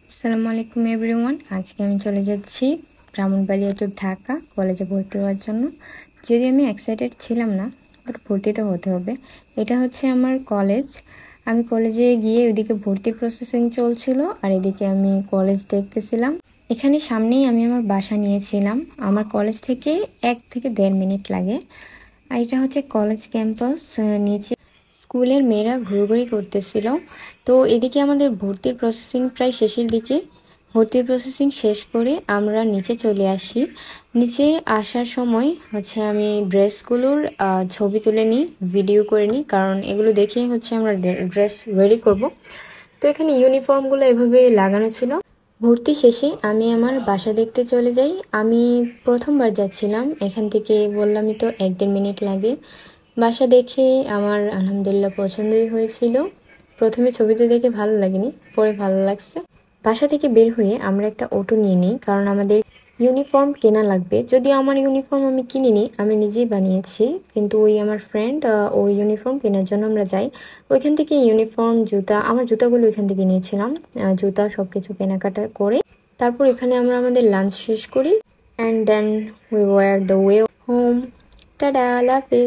আসসালামু আলাইকুম এভরিওয়ান। আজকে আমি চলে যাচ্ছি ব্রাহ্মণবাড়িয়া টু ঢাকা কলেজে ভর্তি হওয়ার জন্য। যদি আমি এক্সাইটেড ছিলাম না, বাট ভর্তি তো হতে হবে। এটা হচ্ছে আমার কলেজ। আমি কলেজে গিয়ে ওইদিকে ভর্তি প্রসেসিং চলছিল, আর এদিকে আমি কলেজ দেখতেছিলাম। এখানে সামনেই আমি আমার বাসা নিয়েছিলাম। আমার কলেজ থেকে 1 থেকে 1.5 মিনিট লাগে। আর এটা হচ্ছে কলেজ ক্যাম্পাস। নিচে স্কুলের মেয়েরা ঘুরঘুরি করতেছিল। তো এদিকে আমাদের ভর্তির প্রসেসিং প্রায় শেষের দিকে। ভর্তির প্রসেসিং শেষ করে আমরা নিচে চলে আসি। নিচে আসার সময় হচ্ছে আমি ড্রেসগুলোর ছবি তুলে নিই, ভিডিও করে নিই, কারণ এগুলো দেখেই হচ্ছে আমরা ড্রেস রেডি করব। তো এখানে ইউনিফর্মগুলো এভাবে লাগানো ছিল। ভর্তি শেষে আমি আমার বাসা দেখতে চলে যাই। আমি প্রথমবার যাচ্ছিলাম, এখান থেকে বললামই তো 1-1.5 মিনিট লাগে। বাসা দেখে আমার আলহামদুলিল্লাহ পছন্দই হয়েছিল। প্রথমে ছবিতে দেখে ভালো লাগেনি, পরে ভালো লাগছে। বাসা থেকে বের হয়ে আমরা একটা অটো নিয়ে নিই, কারণ আমাদের ইউনিফর্ম কেনা লাগবে। যদিও আমার ইউনিফর্ম আমি কিনিনি, আমি নিজেই বানিয়েছি, কিন্তু ওই আমার ফ্রেন্ড ওর ইউনিফর্ম কেনার জন্য আমরা যাই। ওইখান থেকে ইউনিফর্ম, জুতা, আমার জুতাগুলো ওইখান থেকে নিয়েছিলাম। জুতা সব কিছু কেনাকাটা করে তারপর এখানে আমরা আমাদের লাঞ্চ শেষ করি, and then we were the way home. Tata, আল্লাহ হাফেজ।